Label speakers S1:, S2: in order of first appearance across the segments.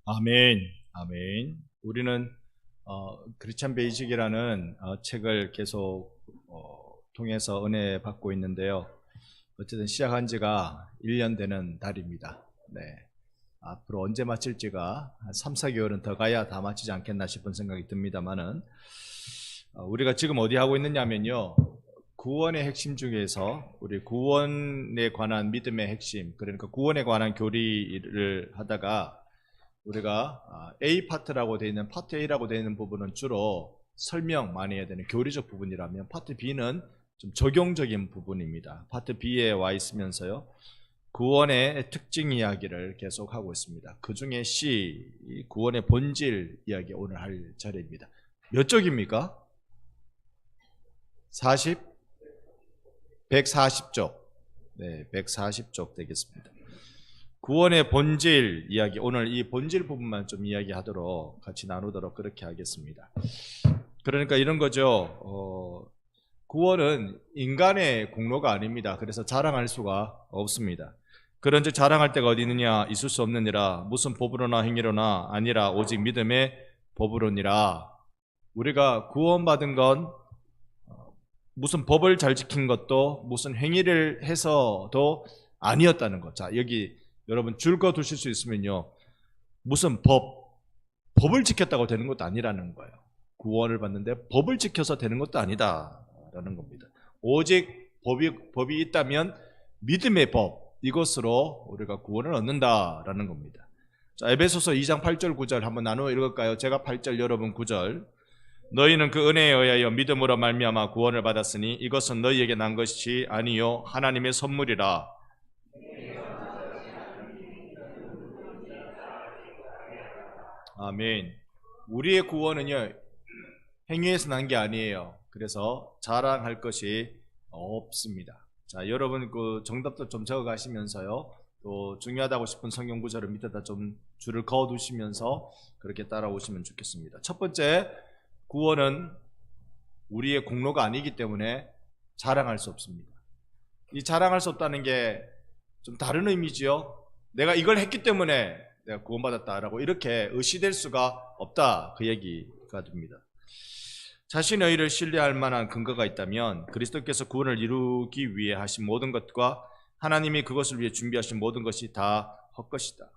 S1: 아멘, 아멘. 우리는 크리스찬 베이직이라는 책을 계속 통해서 은혜 받고 있는데요. 어쨌든 시작한 지가 1년 되는 달입니다. 네. 앞으로 언제 마칠지가 한 3, 4개월은 더 가야 다 마치지 않겠나 싶은 생각이 듭니다만은 우리가 지금 어디 하고 있느냐면요. 구원의 핵심 중에서 우리 구원에 관한 믿음의 핵심, 그러니까 구원에 관한 교리를 하다가 우리가 A 파트라고 되어 있는 파트 A라고 되어 있는 부분은 주로 설명 많이 해야 되는 교리적 부분이라면 파트 B는 좀 적용적인 부분입니다. 파트 B에 와 있으면서요. 구원의 특징 이야기를 계속 하고 있습니다. 그 중에 C, 구원의 본질 이야기 오늘 할 차례입니다. 몇 쪽입니까? 140쪽. 네, 140쪽 되겠습니다. 구원의 본질 이야기, 오늘 이 본질 부분만 좀 이야기하도록 같이 나누도록 그렇게 하겠습니다. 그러니까 이런 거죠. 구원은 인간의 공로가 아닙니다. 그래서 자랑할 수가 없습니다. 그런즉 자랑할 데가 어디 있느냐? 있을 수 없느니라. 무슨 법으로나 행위로나 아니라 오직 믿음의 법으로니라. 우리가 구원받은 건 무슨 법을 잘 지킨 것도 무슨 행위를 해서도 아니었다는 것. 자, 여기 여러분 줄 거 두실 수 있으면요. 무슨 법을 지켰다고 되는 것도 아니라는 거예요. 구원을 받는데 법을 지켜서 되는 것도 아니다라는 겁니다. 오직 법이 있다면 믿음의 법, 이것으로 우리가 구원을 얻는다라는 겁니다. 자, 에베소서 2장 8절 9절 한번 나누어 읽을까요? 제가 8절, 여러분 9절. 너희는 그 은혜에 의하여 믿음으로 말미암아 구원을 받았으니 이것은 너희에게 난 것이 아니요 하나님의 선물이라. 아멘. 우리의 구원은요 행위에서 난 게 아니에요. 그래서 자랑할 것이 없습니다. 자, 여러분 그 정답도 좀 적어 가시면서요. 또 중요하다고 싶은 성경 구절을 밑에다 좀 줄을 그어 두시면서 그렇게 따라오시면 좋겠습니다. 첫 번째, 구원은 우리의 공로가 아니기 때문에 자랑할 수 없습니다. 이 자랑할 수 없다는 게 좀 다른 의미지요. 내가 이걸 했기 때문에 내가 구원받았다라고 이렇게 의시될 수가 없다, 그 얘기가 됩니다. 자신의 의를 신뢰할 만한 근거가 있다면 그리스도께서 구원을 이루기 위해 하신 모든 것과 하나님이 그것을 위해 준비하신 모든 것이 다 헛것이다.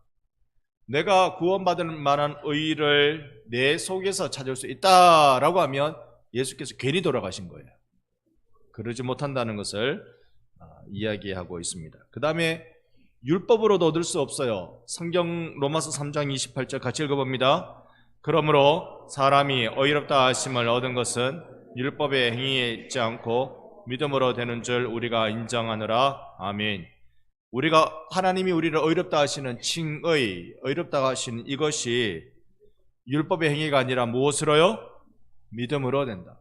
S1: 내가 구원받을 만한 의를 내 속에서 찾을 수 있다라고 하면 예수께서 괜히 돌아가신 거예요. 그러지 못한다는 것을 이야기하고 있습니다. 그 다음에 율법으로도 얻을 수 없어요. 성경 로마서 3장 28절 같이 읽어봅니다. 그러므로 사람이 의롭다 하심을 얻은 것은 율법의 행위에 있지 않고 믿음으로 되는 줄 우리가 인정하노라. 아멘. 우리가 하나님이 우리를 의롭다 하시는 칭의, 의롭다 하시는 이것이 율법의 행위가 아니라 무엇으로요? 믿음으로 된다.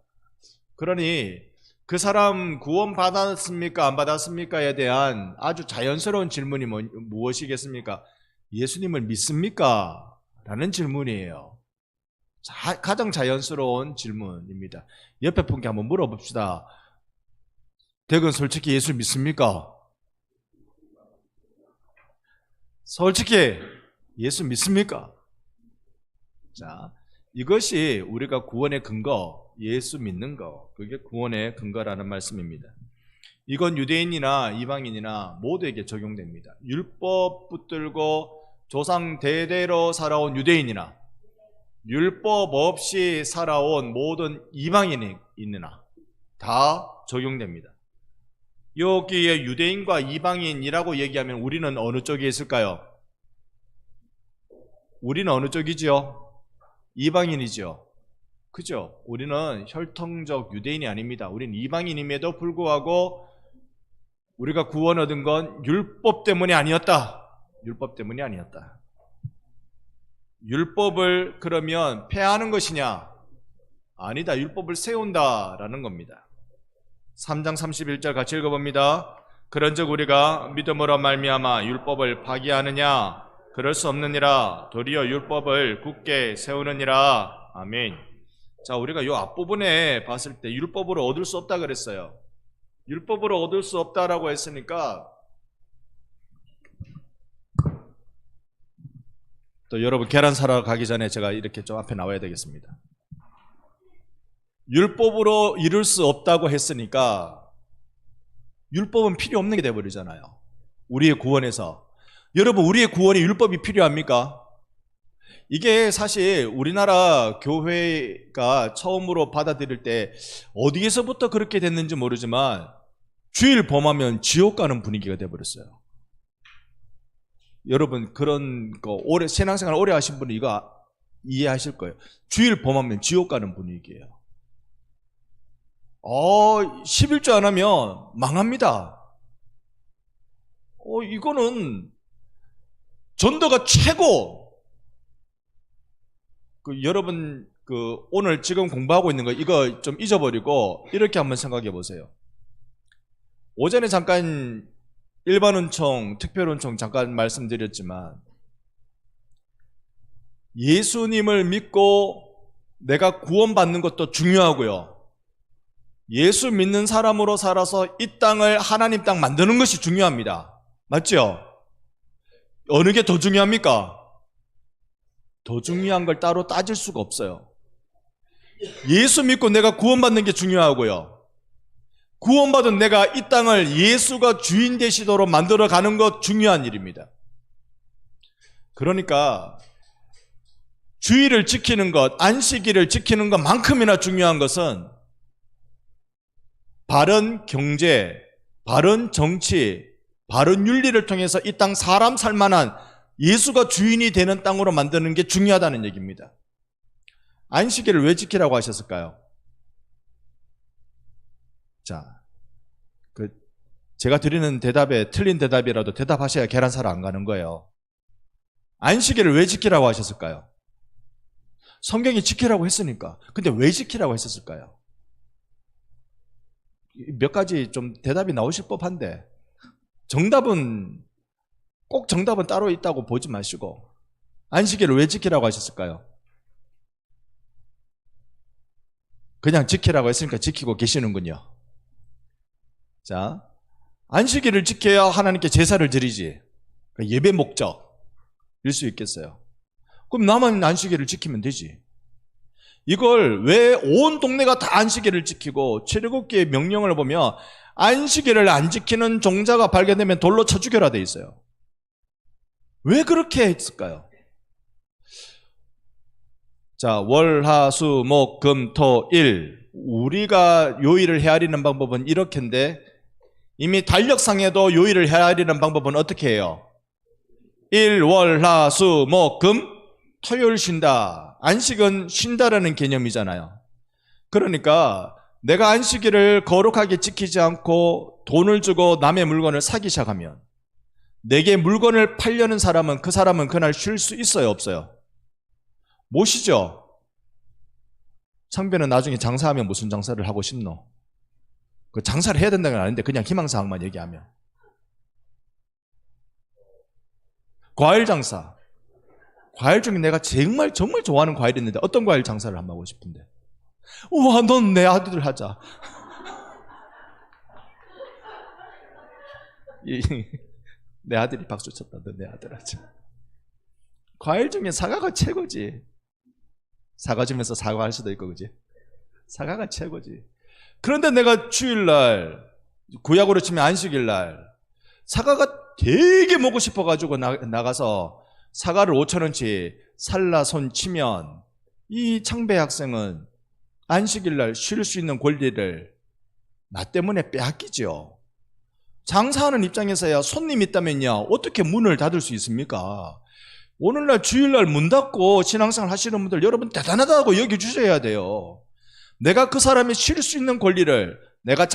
S1: 그러니 그 사람 구원 받았습니까? 안 받았습니까?에 대한 아주 자연스러운 질문이 무엇이겠습니까? 예수님을 믿습니까? 라는 질문이에요. 가장 자연스러운 질문입니다. 옆에 분께 한번 물어봅시다. 댁은 솔직히 예수 믿습니까? 솔직히 예수 믿습니까? 자, 이것이 우리가 구원의 근거, 예수 믿는 거, 그게 구원의 근거라는 말씀입니다. 이건 유대인이나 이방인이나 모두에게 적용됩니다. 율법 붙들고 조상 대대로 살아온 유대인이나 율법 없이 살아온 모든 이방인이 있느나 다 적용됩니다. 여기에 유대인과 이방인이라고 얘기하면 우리는 어느 쪽에 있을까요? 우리는 어느 쪽이죠? 이방인이죠. 그죠? 우리는 혈통적 유대인이 아닙니다. 우리는 이방인임에도 불구하고 우리가 구원 얻은 건 율법 때문이 아니었다. 율법 때문이 아니었다. 율법을 그러면 폐하는 것이냐? 아니다. 율법을 세운다라는 겁니다. 3장 31절 같이 읽어봅니다. 그런즉 우리가 믿음으로 말미암아 율법을 파기하느냐? 그럴 수 없느니라. 도리어 율법을 굳게 세우느니라. 아멘. 자, 우리가 이 앞부분에 봤을 때 율법으로 얻을 수 없다 그랬어요. 율법으로 얻을 수 없다라고 했으니까 또 여러분 계란 사러 가기 전에 제가 이렇게 좀 앞에 나와야 되겠습니다. 율법으로 이룰 수 없다고 했으니까 율법은 필요 없는 게 돼버리잖아요. 우리의 구원에서. 여러분, 우리의 구원에 율법이 필요합니까? 이게 사실 우리나라 교회가 처음으로 받아들일 때 어디에서부터 그렇게 됐는지 모르지만 주일 범하면 지옥 가는 분위기가 돼버렸어요. 여러분, 그런 거 신앙생활 오래 하신 분은 이거 이해하실 거예요. 주일 범하면 지옥 가는 분위기예요. 11조 안 하면 망합니다. 이거는 전도가 최고. 여러분, 오늘 지금 공부하고 있는 거 이거 좀 잊어버리고 이렇게 한번 생각해 보세요. 오전에 잠깐 일반은총, 특별은총 잠깐 말씀드렸지만 예수님을 믿고 내가 구원받는 것도 중요하고요. 예수 믿는 사람으로 살아서 이 땅을 하나님 땅 만드는 것이 중요합니다. 맞죠? 어느 게 더 중요합니까? 더 중요한 걸 따로 따질 수가 없어요. 예수 믿고 내가 구원받는 게 중요하고요. 구원받은 내가 이 땅을 예수가 주인 되시도록 만들어가는 것 중요한 일입니다. 그러니까 주의를 지키는 것, 안식일을 지키는 것만큼이나 중요한 것은 바른 경제, 바른 정치, 바른 윤리를 통해서 이 땅 사람 살만한 예수가 주인이 되는 땅으로 만드는 게 중요하다는 얘기입니다. 안식일을 왜 지키라고 하셨을까요? 자, 제가 드리는 대답에 틀린 대답이라도 대답하셔야 계란 사러 안 가는 거예요. 안식일을 왜 지키라고 하셨을까요? 성경이 지키라고 했으니까. 근데 왜 지키라고 했었을까요? 몇 가지 좀 대답이 나오실 법한데 꼭 정답은 따로 있다고 보지 마시고 안식일을 왜 지키라고 하셨을까요? 그냥 지키라고 했으니까 지키고 계시는군요. 자, 안식일을 지켜야 하나님께 제사를 드리지. 예배 목적일 수 있겠어요. 그럼 나만 안식일을 지키면 되지. 이걸 왜 온 동네가 다 안식일을 지키고 출애굽기의 명령을 보면 안식일을 안 지키는 종자가 발견되면 돌로 쳐 죽여라 돼 있어요. 왜 그렇게 했을까요? 자, 월, 화, 수, 목, 금, 토, 일. 우리가 요일을 헤아리는 방법은 이렇게인데 이미 달력상에도 요일을 헤아리는 방법은 어떻게 해요? 일, 월, 화, 수, 목, 금, 토요일 쉰다. 안식은 쉰다라는 개념이잖아요. 그러니까 내가 안식일을 거룩하게 지키지 않고 돈을 주고 남의 물건을 사기 시작하면 내게 물건을 팔려는 사람은 그 사람은 그날 쉴 수 있어요, 없어요? 못 쉬죠? 상배는 나중에 장사하면 무슨 장사를 하고 싶노? 그 장사를 해야 된다는 건 아닌데 그냥 희망사항만 얘기하면 과일 장사. 과일 중에 내가 정말 좋아하는 과일이 있는데 어떤 과일 장사를 한번 하고 싶은데 우와, 넌 내 아들 하자. 내 아들이 박수 쳤다. 너 내 아들 하자. 과일 중에 사과가 최고지. 사과 주면서 사과할 수도 있고, 그지? 사과가 최고지. 그런데 내가 주일날, 구약으로 치면 안식일날 사과가 되게 먹고 싶어가지고 나가서 사과를 5,000원치 살라 손 치면 이 창배 학생은 안식일날 쉴 수 있는 권리를 나 때문에 빼앗기죠. 장사하는 입장에서야 손님 있다면요 어떻게 문을 닫을 수 있습니까? 오늘날 주일날 문 닫고 신앙생활 하시는 분들 여러분 대단하다고 여겨주셔야 돼요. 내가 그 사람이 쉴 수 있는 권리를 내가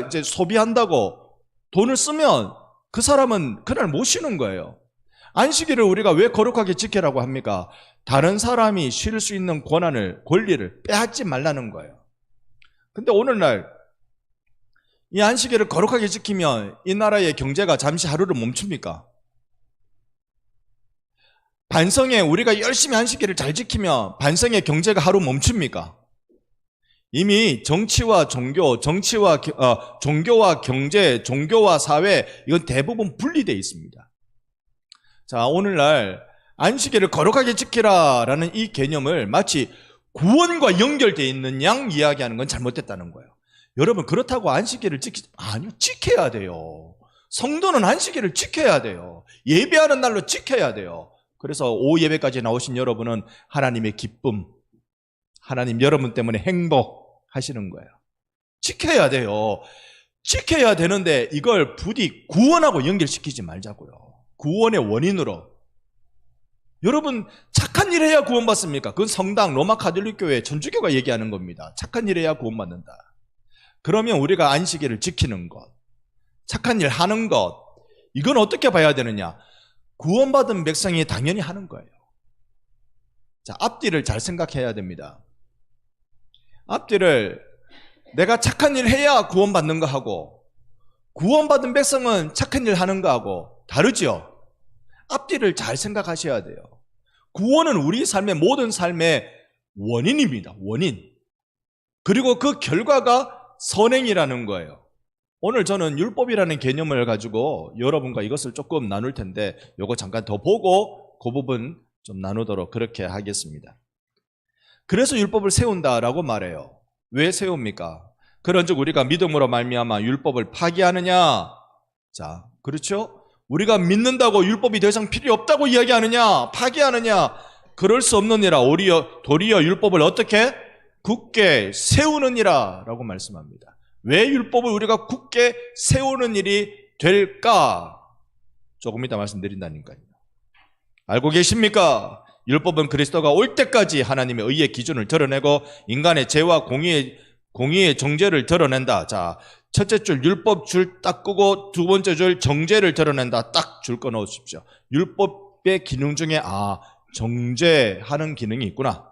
S1: 이제 소비한다고 돈을 쓰면 그 사람은 그날 못 쉬는 거예요. 안식일을 우리가 왜 거룩하게 지키라고 합니까? 다른 사람이 쉴 수 있는 권리를 빼앗지 말라는 거예요. 근데 오늘날 이 안식일을 거룩하게 지키면 이 나라의 경제가 잠시 하루를 멈춥니까? 반성에 우리가 열심히 안식일을 잘 지키면 반성의 경제가 하루 멈춥니까? 이미 정치와 종교, 종교와 경제, 종교와 사회 이건 대부분 분리되어 있습니다. 자, 오늘날 안식일을 거룩하게 지키라라는 이 개념을 마치 구원과 연결되어 있는 양 이야기하는 건 잘못됐다는 거예요. 여러분, 그렇다고 안식일을 아니요, 지켜야 돼요. 성도는 안식일을 지켜야 돼요. 예배하는 날로 지켜야 돼요. 그래서 오후 예배까지 나오신 여러분은 하나님의 기쁨, 하나님 여러분 때문에 행복하시는 거예요. 지켜야 돼요. 지켜야 되는데 이걸 부디 구원하고 연결시키지 말자고요. 구원의 원인으로. 여러분, 착한 일 해야 구원받습니까? 그건 성당, 로마 가톨릭 교회, 천주교가 얘기하는 겁니다. 착한 일 해야 구원받는다. 그러면 우리가 안식일을 지키는 것, 착한 일 하는 것, 이건 어떻게 봐야 되느냐? 구원받은 백성이 당연히 하는 거예요. 자, 앞뒤를 잘 생각해야 됩니다. 앞뒤를 내가 착한 일 해야 구원받는 거 하고 구원받은 백성은 착한 일 하는 거하고 다르죠? 앞뒤를 잘 생각하셔야 돼요. 구원은 우리 삶의 모든 삶의 원인입니다. 원인. 그리고 그 결과가 선행이라는 거예요. 오늘 저는 율법이라는 개념을 가지고 여러분과 이것을 조금 나눌 텐데 요거 잠깐 더 보고 그 부분 좀 나누도록 그렇게 하겠습니다. 그래서 율법을 세운다라고 말해요. 왜 세웁니까? 그런즉 우리가 믿음으로 말미암아 율법을 파기하느냐? 자, 그렇죠? 우리가 믿는다고 율법이 더 이상 필요 없다고 이야기하느냐? 파기하느냐? 그럴 수 없느니라. 도리어 율법을 어떻게? 굳게 세우느니라 라고 말씀합니다. 왜 율법을 우리가 굳게 세우는 일이 될까? 조금 이따 말씀드린다니까요. 알고 계십니까? 율법은 그리스도가 올 때까지 하나님의 의의 기준을 드러내고 인간의 죄와 공의의 정죄를 드러낸다. 자, 첫째 줄 율법 줄 딱 끄고 두 번째 줄 정죄를 드러낸다. 딱 줄 꺼 넣으십시오. 율법의 기능 중에 정죄하는 기능이 있구나.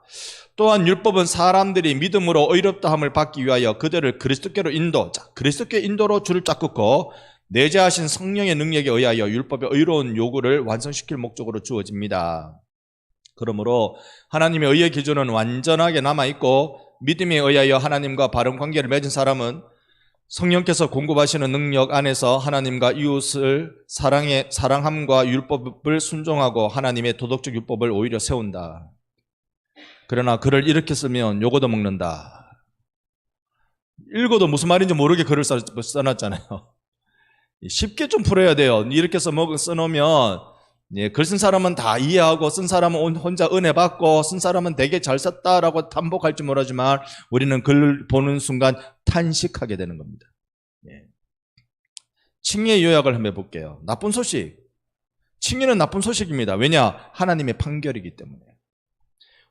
S1: 또한 율법은 사람들이 믿음으로 의롭다함을 받기 위하여 그들을 그리스도께로 그리스도께 인도로 줄을 딱 긋고 내재하신 성령의 능력에 의하여 율법의 의로운 요구를 완성시킬 목적으로 주어집니다. 그러므로 하나님의 의의 기준은 완전하게 남아있고 믿음에 의하여 하나님과 바른 관계를 맺은 사람은 성령께서 공급하시는 능력 안에서 하나님과 이웃을 사랑함과 율법을 순종하고 하나님의 도덕적 율법을 오히려 세운다. 그러나 글을 이렇게 쓰면 요거도 먹는다. 읽어도 무슨 말인지 모르게 글을 써놨잖아요. 쉽게 좀 풀어야 돼요. 이렇게 써놓으면 글 쓴 사람은 다 이해하고 쓴 사람은 혼자 은혜 받고 쓴 사람은 되게 잘 썼다라고 탐복할지 모르지만 우리는 글을 보는 순간 탄식하게 되는 겁니다. 칭의의 요약을 한번 해볼게요. 나쁜 소식. 칭의는 나쁜 소식입니다. 왜냐? 하나님의 판결이기 때문에.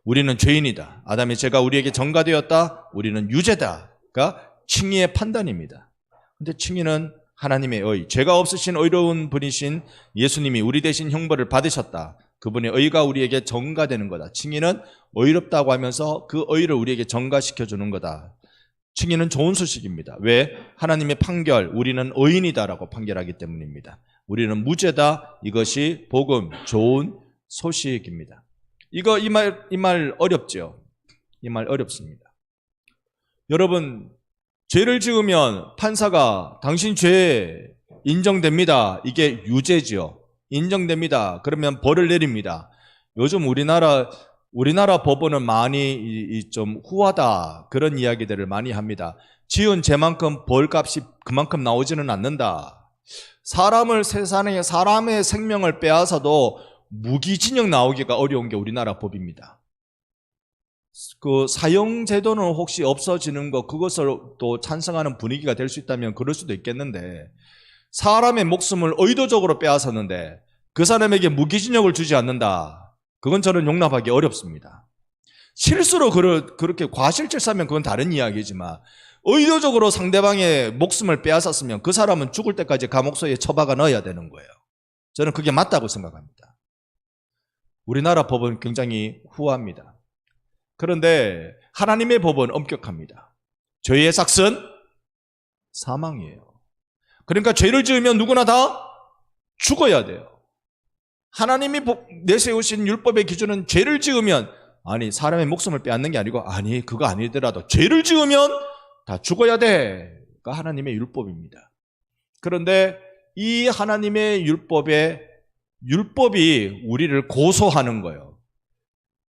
S1: 우리는 죄인이다. 아담의 죄가 우리에게 전가되었다. 우리는 유죄다가 칭의의 판단입니다. 근데 칭의는 하나님의 의, 죄가 없으신 의로운 분이신 예수님이 우리 대신 형벌을 받으셨다. 그분의 의가 우리에게 전가되는 거다. 칭의는 의롭다고 하면서 그 의를 우리에게 전가시켜주는 거다. 칭의는 좋은 소식입니다. 왜? 하나님의 판결, 우리는 의인이다라고 판결하기 때문입니다. 우리는 무죄다. 이것이 복음, 좋은 소식입니다. 이 말 어렵죠? 이 말 어렵습니다. 여러분, 죄를 지으면 판사가 당신 죄 인정됩니다. 이게 유죄죠. 인정됩니다. 그러면 벌을 내립니다. 요즘 우리나라 법원은 많이 좀 후하다. 그런 이야기들을 많이 합니다. 지은 죄만큼 벌값이 그만큼 나오지는 않는다. 세상에 사람의 생명을 빼앗아도 무기징역 나오기가 어려운 게 우리나라 법입니다. 그 사형제도는 혹시 없어지는 거 그것을 또 찬성하는 분위기가 될 수 있다면 그럴 수도 있겠는데 사람의 목숨을 의도적으로 빼앗았는데 그 사람에게 무기징역을 주지 않는다. 그건 저는 용납하기 어렵습니다. 실수로 그렇게 과실질사면 그건 다른 이야기지만 의도적으로 상대방의 목숨을 빼앗았으면 그 사람은 죽을 때까지 감옥소에 처박아 넣어야 되는 거예요. 저는 그게 맞다고 생각합니다. 우리나라 법은 굉장히 후합니다. 그런데 하나님의 법은 엄격합니다. 죄의 삭은 사망이에요. 그러니까 죄를 지으면 누구나 다 죽어야 돼요. 하나님이 내세우신 율법의 기준은 죄를 지으면 사람의 목숨을 빼앗는 게 아니고 그거 아니더라도 죄를 지으면 다 죽어야 돼가 하나님의 율법입니다. 그런데 이 하나님의 율법에 율법이 우리를 고소하는 거예요.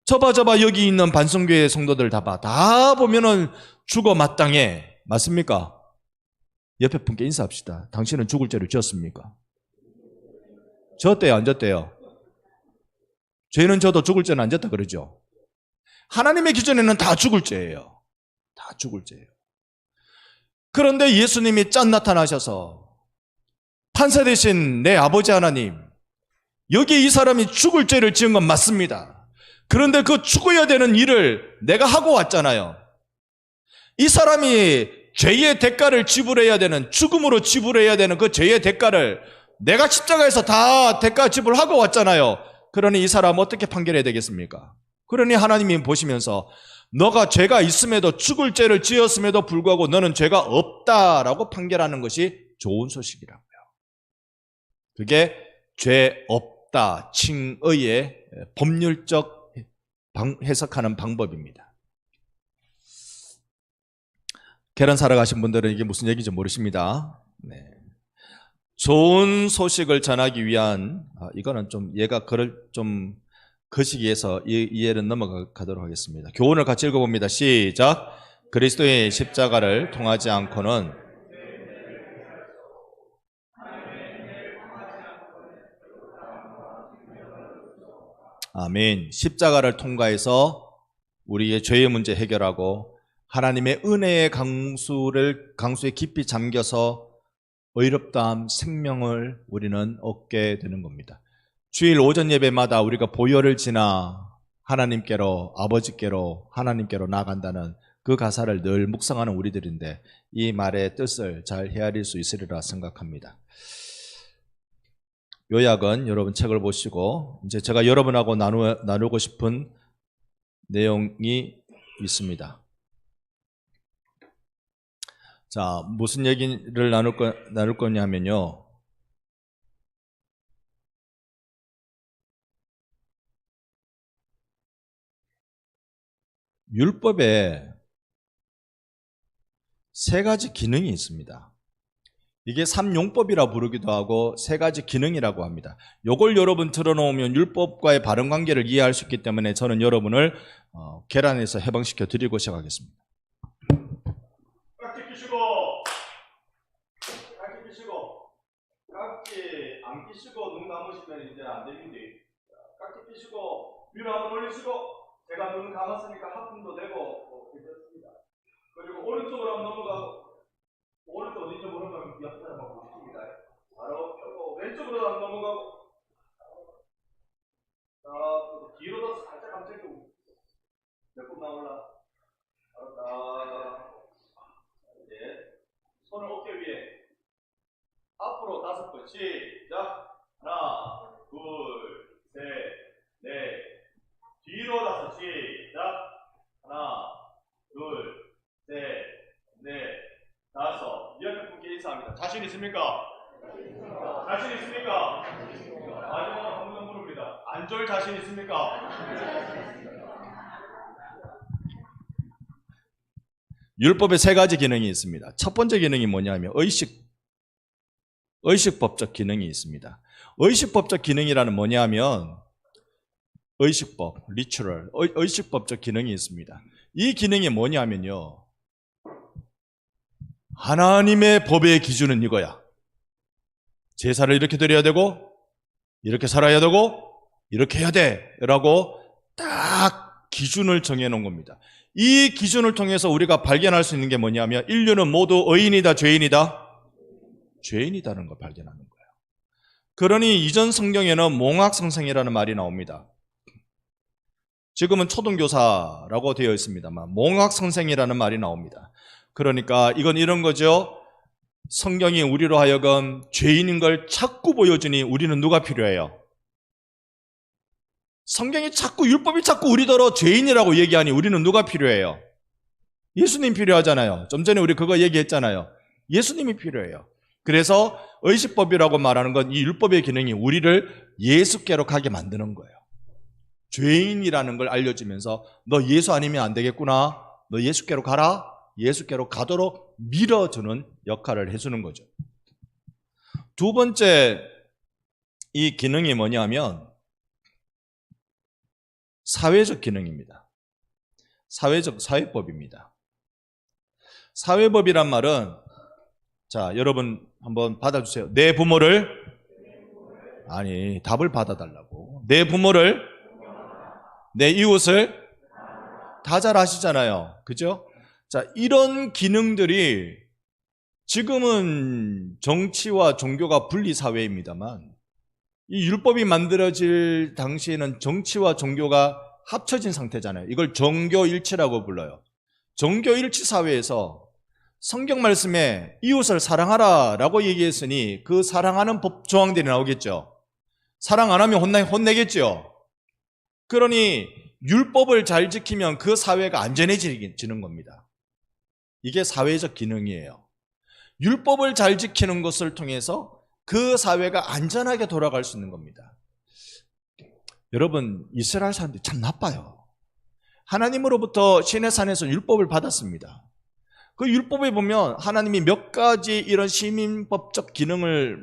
S1: 저봐 여기 있는 반성교회 성도들 다 봐. 다 보면은 죽어 마땅해. 맞습니까? 옆에 분께 인사합시다. 당신은 죽을 죄를 지었습니까? 졌대요, 안 졌대요? 죄는 져도 죽을 죄는 안 졌다 그러죠? 하나님의 기준에는 다 죽을 죄예요. 다 죽을 죄예요. 그런데 예수님이 짠 나타나셔서 판사 되신 내 아버지 하나님, 여기 이 사람이 죽을 죄를 지은 건 맞습니다. 그런데 그 죽어야 되는 일을 내가 하고 왔잖아요. 이 사람이 죄의 대가를 지불해야 되는, 죽음으로 지불해야 되는 그 죄의 대가를 내가 십자가에서 다 대가 지불하고 왔잖아요. 그러니 이 사람 어떻게 판결해야 되겠습니까? 그러니 하나님이 보시면서 너가 죄가 있음에도, 죽을 죄를 지었음에도 불구하고 너는 죄가 없다라고 판결하는 것이 좋은 소식이라고요. 그게 죄 없다 칭의의 법률적 해석하는 방법입니다. 계란 사러 가신 분들은 이게 무슨 얘기인지 모르십니다. 네. 좋은 소식을 전하기 위한, 이거는 좀 얘가 글을 좀 거시기 위해서 이해를 넘어가도록 하겠습니다. 교훈을 같이 읽어봅니다. 시작. 그리스도의 십자가를 통하지 않고는 아멘. 십자가를 통과해서 우리의 죄의 문제 해결하고 하나님의 은혜의 강수에 깊이 잠겨서 의롭다함, 생명을 우리는 얻게 되는 겁니다. 주일 오전 예배마다 우리가 보혈을 지나 하나님께로, 아버지께로, 하나님께로 나간다는 그 가사를 늘 묵상하는 우리들인데 이 말의 뜻을 잘 헤아릴 수 있으리라 생각합니다. 요약은 여러분 책을 보시고 이제 제가 여러분하고 나누고 싶은 내용이 있습니다. 자, 무슨 얘기를 나눌 거냐면요. 율법에 세 가지 기능이 있습니다. 이게 삼용법이라 부르기도 하고 세 가지 기능이라고 합니다. 이걸 여러분 들어놓으면 율법과의 바른 관계를 이해할 수 있기 때문에 저는 여러분을 계란에서 해방시켜 드리고 시작하겠습니다. 깍지 끼시고 깍지 안 끼시고 눈 감으시면 이제 안 됩니다. 깍지 끼시고 위로 한번 올리시고 제가 눈 감았으니까 하품도 되고 괜찮습니다. 그리고 오른쪽으로 한번 넘어가고 오른쪽 어디죠? 모르면 옆에 한번 보십니다. 바로 펴고 왼쪽으로 한번 넘어가고 자 뒤로 더 살짝 감싸고 몇 분 나올라 바로 딱 이제 손을 어깨 위에 앞으로 5번 시작 하나 둘셋넷 뒤로 5 시작 하나 둘셋넷 5 옆에 분께 인사합니다. 자신 있습니까? 자신 있습니까? 마지막으로 한 번 더 물읍니다. 안졸 자신 있습니까? 율법에 세 가지 기능이 있습니다. 첫 번째 기능이 뭐냐면 의식법적 기능이 있습니다. 의식법적 기능이라는 뭐냐면 의식법, 리추럴, 의식법적 기능이 있습니다. 이 기능이 뭐냐면요. 하나님의 법의 기준은 이거야. 제사를 이렇게 드려야 되고 이렇게 살아야 되고 이렇게 해야 돼 라고 딱 기준을 정해놓은 겁니다. 이 기준을 통해서 우리가 발견할 수 있는 게 뭐냐면 인류는 모두 의인이다, 죄인이다? 죄인이다는 걸 발견하는 거예요. 그러니 이전 성경에는 몽학성생이라는 말이 나옵니다. 지금은 초등교사라고 되어 있습니다만 몽학성생이라는 말이 나옵니다. 그러니까 이건 이런 거죠. 성경이 우리로 하여금 죄인인 걸 자꾸 보여주니 우리는 누가 필요해요? 성경이 자꾸, 율법이 자꾸 우리더러 죄인이라고 얘기하니 우리는 누가 필요해요? 예수님 필요하잖아요. 좀 전에 우리 그거 얘기했잖아요. 예수님이 필요해요. 그래서 의식법이라고 말하는 건 이 율법의 기능이 우리를 예수께로 가게 만드는 거예요. 죄인이라는 걸 알려주면서 너 예수 아니면 안 되겠구나. 너 예수께로 가라. 예수께로 가도록 밀어주는 역할을 해주는 거죠. 두 번째 이 기능이 뭐냐면 사회적 기능입니다. 사회법입니다. 사회법이란 말은, 자, 여러분 한번 받아주세요. 내 부모를, 아니, 답을 받아달라고. 내 부모를, 내 이웃을 다 잘 아시잖아요. 그죠? 자, 이런 기능들이 지금은 정치와 종교가 분리 사회입니다만, 이 율법이 만들어질 당시에는 정치와 종교가 합쳐진 상태잖아요. 이걸 정교일치라고 불러요. 정교일치 사회에서 성경 말씀에 이웃을 사랑하라 라고 얘기했으니 그 사랑하는 법 조항들이 나오겠죠. 사랑 안 하면 혼내겠죠. 그러니 율법을 잘 지키면 그 사회가 안전해지는 겁니다. 이게 사회적 기능이에요. 율법을 잘 지키는 것을 통해서 그 사회가 안전하게 돌아갈 수 있는 겁니다. 여러분, 이스라엘 사람들이 참 나빠요. 하나님으로부터 시내산에서 율법을 받았습니다. 그 율법에 보면 하나님이 몇 가지 이런 시민법적 기능을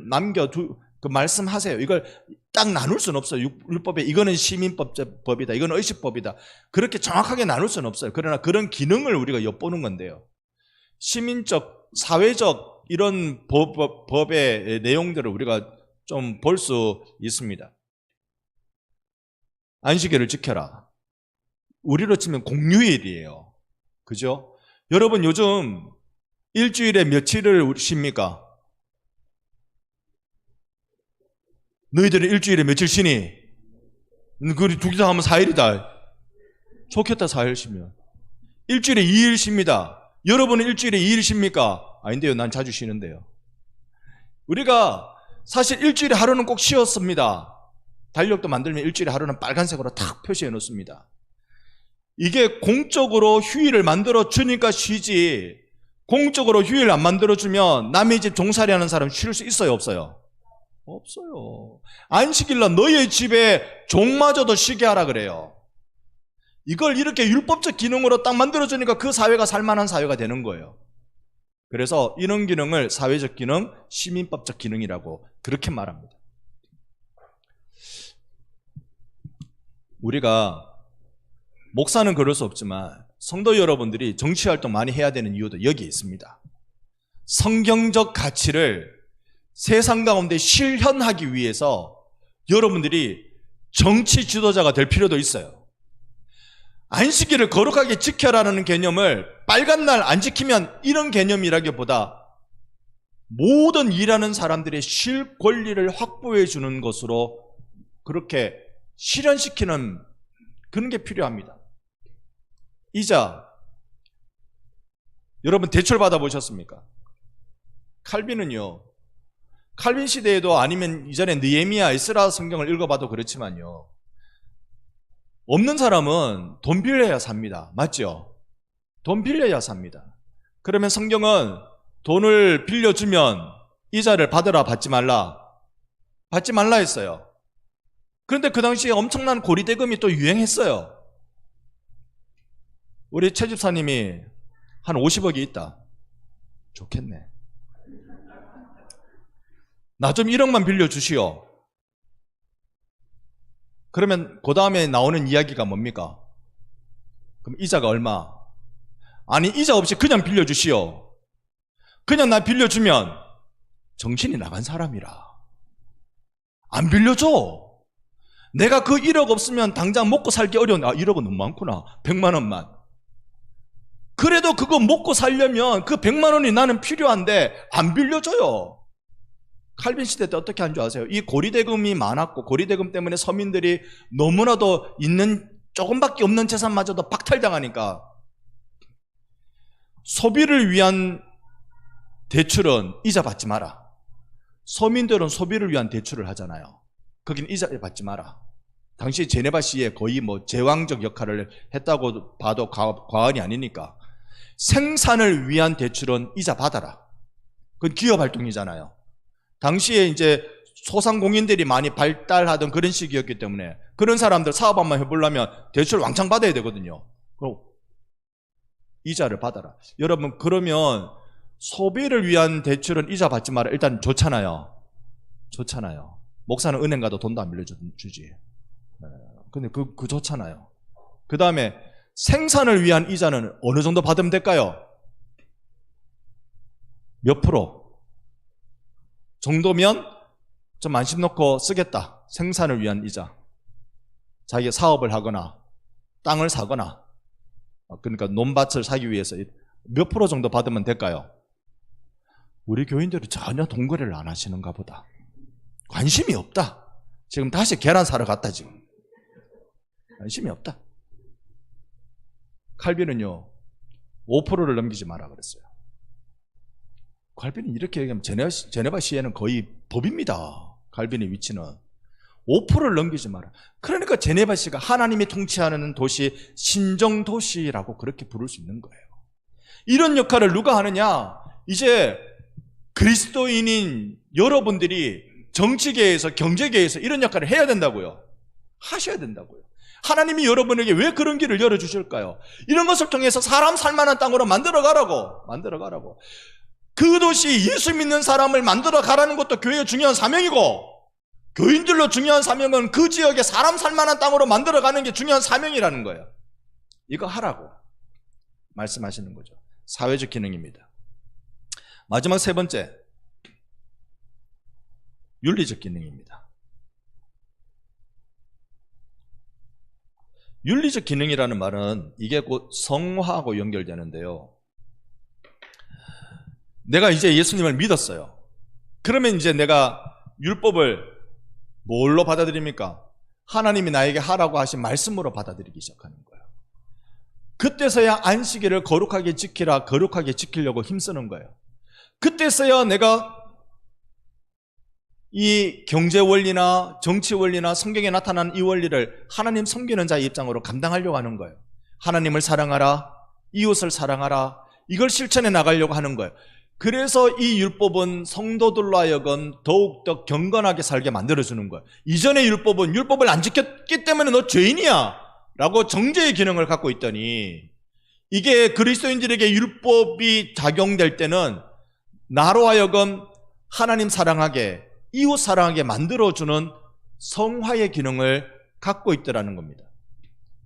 S1: 말씀하세요. 이걸 딱 나눌 수는 없어요. 율법에 이거는 시민법이다, 이거는 의식법이다. 그렇게 정확하게 나눌 수는 없어요. 그러나 그런 기능을 우리가 엿보는 건데요. 시민적, 사회적 이런 법의 내용들을 우리가 좀 볼 수 있습니다. 안식일을 지켜라. 우리로 치면 공휴일이에요. 그죠? 여러분 요즘 일주일에 며칠을 쉽니까? 너희들은 일주일에 며칠 쉬니? 우리 두 개 다 하면 4일이다. 좋겠다, 4일 쉬면. 일주일에 2일 쉽니다. 여러분은 일주일에 2일 쉽니까? 아닌데요, 난 자주 쉬는데요. 우리가 사실 일주일에 하루는 꼭 쉬었습니다. 달력도 만들면 일주일에 하루는 빨간색으로 탁 표시해 놓습니다. 이게 공적으로 휴일을 만들어 주니까 쉬지, 공적으로 휴일 안 만들어 주면 남의 집 종살이 하는 사람 쉴 수 있어요, 없어요? 없어요. 안식일날 너의 집에 종마저도 쉬게 하라 그래요. 이걸 이렇게 율법적 기능으로 딱 만들어 주니까 그 사회가 살만한 사회가 되는 거예요. 그래서 이런 기능을 사회적 기능, 시민법적 기능이라고 그렇게 말합니다. 우리가 목사는 그럴 수 없지만 성도 여러분들이 정치활동 많이 해야 되는 이유도 여기에 있습니다. 성경적 가치를 세상 가운데 실현하기 위해서 여러분들이 정치 지도자가 될 필요도 있어요. 안식일을 거룩하게 지켜라는 개념을 빨간 날 안 지키면 이런 개념이라기보다 모든 일하는 사람들의 실 권리를 확보해 주는 것으로 그렇게 실현시키는 그런 게 필요합니다. 이자, 여러분 대출 받아보셨습니까? 칼빈은요, 칼빈 시대에도 아니면 이전에 느헤미야, 에스라 성경을 읽어봐도 그렇지만요, 없는 사람은 돈 빌려야 삽니다. 맞죠? 돈 빌려야 삽니다. 그러면 성경은 돈을 빌려주면 이자를 받으라, 받지 말라? 받지 말라 했어요. 그런데 그 당시에 엄청난 고리대금이 또 유행했어요. 우리 최 집사님이 한 50억이 있다. 좋겠네. 나 좀 1억만 빌려주시오. 그러면 그 다음에 나오는 이야기가 뭡니까? 그럼 이자가 얼마? 아니, 이자 없이 그냥 빌려주시오. 그냥 나 빌려주면 정신이 나간 사람이라. 안 빌려줘. 내가 그 1억 없으면 당장 먹고 살기 어려운, 1억은 너무 많구나. 100만 원만. 그래도 그거 먹고 살려면 그 100만 원이 나는 필요한데 안 빌려줘요. 칼빈 시대 때 어떻게 한 줄 아세요? 이 고리대금이 많았고 고리대금 때문에 서민들이 너무나도 있는 조금밖에 없는 재산마저도 박탈당하니까 소비를 위한 대출은 이자 받지 마라. 서민들은 소비를 위한 대출을 하잖아요. 거긴 이자 받지 마라. 당시 제네바시에 거의 뭐 제왕적 역할을 했다고 봐도 과언이 아니니까 생산을 위한 대출은 이자 받아라. 그건 기업활동이잖아요. 당시에 이제 소상공인들이 많이 발달하던 그런 시기였기 때문에 그런 사람들 사업 한번 해보려면 대출 왕창 받아야 되거든요. 그럼 이자를 받아라. 여러분, 그러면 소비를 위한 대출은 이자 받지 마라. 일단 좋잖아요. 좋잖아요. 목사는 은행 가도 돈도 안 빌려주지. 근데 그 좋잖아요. 그 다음에 생산을 위한 이자는 어느 정도 받으면 될까요? 몇 프로 정도면 좀 안심 놓고 쓰겠다. 생산을 위한 이자. 자기가 사업을 하거나 땅을 사거나 그러니까 논밭을 사기 위해서 몇 프로 정도 받으면 될까요? 우리 교인들이 전혀 동거래를 안 하시는가 보다. 관심이 없다. 지금 다시 계란 사러 갔다 지금. 관심이 없다. 칼빈은요 5%를 넘기지 마라 그랬어요. 칼빈은 이렇게 얘기하면 제네바 시에는 거의 법입니다. 칼빈의 위치는 5%를 넘기지 마라. 그러니까 제네바 시가 하나님이 통치하는 도시, 신정도시라고 그렇게 부를 수 있는 거예요. 이런 역할을 누가 하느냐? 이제 그리스도인인 여러분들이 정치계에서 경제계에서 이런 역할을 해야 된다고요. 하셔야 된다고요. 하나님이 여러분에게 왜 그런 길을 열어주실까요? 이런 것을 통해서 사람 살만한 땅으로 만들어가라고. 그 도시 예수 믿는 사람을 만들어가라는 것도 교회의 중요한 사명이고, 교인들로 중요한 사명은 그 지역에 사람 살만한 땅으로 만들어가는 게 중요한 사명이라는 거예요. 이거 하라고 말씀하시는 거죠. 사회적 기능입니다. 마지막 세 번째, 윤리적 기능입니다. 윤리적 기능이라는 말은 이게 곧 성화하고 연결되는데요. 내가 이제 예수님을 믿었어요. 그러면 이제 내가 율법을 뭘로 받아들입니까? 하나님이 나에게 하라고 하신 말씀으로 받아들이기 시작하는 거예요. 그때서야 안식일을 거룩하게 지키라, 거룩하게 지키려고 힘쓰는 거예요. 그때서야 내가 이 경제 원리나 정치 원리나 성경에 나타난 이 원리를 하나님 섬기는 자의 입장으로 감당하려고 하는 거예요. 하나님을 사랑하라, 이웃을 사랑하라, 이걸 실천해 나가려고 하는 거예요. 그래서 이 율법은 성도들로 하여금 더욱더 경건하게 살게 만들어주는 거예요. 이전의 율법은 율법을 안 지켰기 때문에 너 죄인이야 라고 정죄의 기능을 갖고 있더니, 이게 그리스도인들에게 율법이 작용될 때는 나로 하여금 하나님 사랑하게, 이웃 사랑하게 만들어주는 성화의 기능을 갖고 있더라는 겁니다.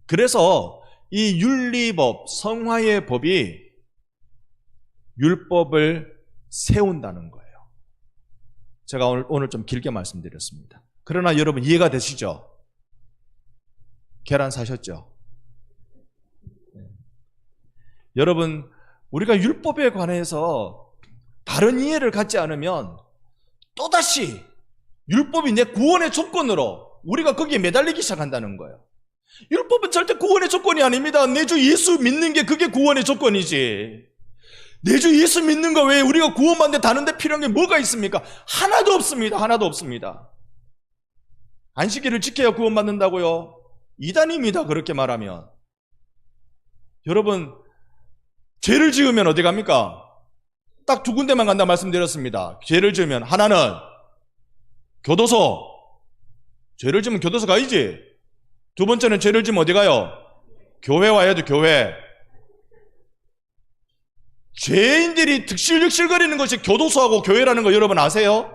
S1: 그래서 이 윤리법, 성화의 법이 율법을 세운다는 거예요. 제가 오늘 좀 길게 말씀드렸습니다. 그러나 여러분 이해가 되시죠? 계란 사셨죠? 여러분, 우리가 율법에 관해서 바른 이해를 갖지 않으면 또다시 율법이 내 구원의 조건으로 우리가 거기에 매달리기 시작한다는 거예요. 율법은 절대 구원의 조건이 아닙니다. 내 주 예수 믿는 게 그게 구원의 조건이지. 내 주 예수 믿는 거 외에 우리가 구원받는데 다른 데 필요한 게 뭐가 있습니까? 하나도 없습니다. 하나도 없습니다. 안식일을 지켜야 구원받는다고요? 이단입니다. 그렇게 말하면. 여러분, 죄를 지으면 어디 갑니까? 딱 두 군데만 간다 말씀드렸습니다. 죄를 지으면 하나는 교도소. 죄를 지으면 교도소 가야지. 두 번째는 죄를 지으면 어디 가요? 교회 와야 돼, 교회. 죄인들이 득실득실거리는 것이 교도소하고 교회라는 거 여러분 아세요?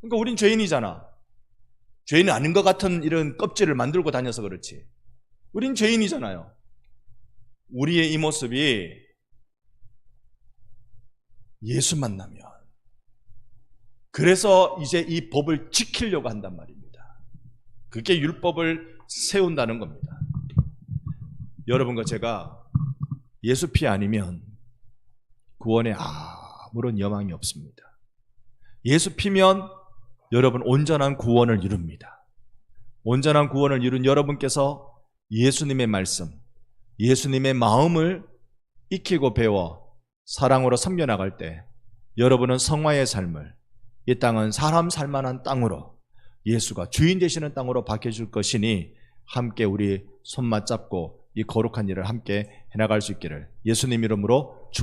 S1: 그러니까 우린 죄인이잖아. 죄인이 아닌 것 같은 이런 껍질을 만들고 다녀서 그렇지. 우린 죄인이잖아요. 우리의 이 모습이 예수 만나면, 그래서 이제 이 법을 지키려고 한단 말입니다. 그게 율법을 세운다는 겁니다. 여러분과 제가 예수 피 아니면 구원에 아무런 여망이 없습니다. 예수 피면 여러분 온전한 구원을 이룹니다. 온전한 구원을 이룬 여러분께서 예수님의 말씀, 예수님의 마음을 익히고 배워 사랑으로 섬겨나갈 때 여러분은 성화의 삶을, 이 땅은 사람 살만한 땅으로, 예수가 주인 되시는 땅으로 바뀌어줄 것이니 함께 우리 손 맞잡고 이 거룩한 일을 함께 해나갈 수 있기를 예수님 이름으로 축복합니다.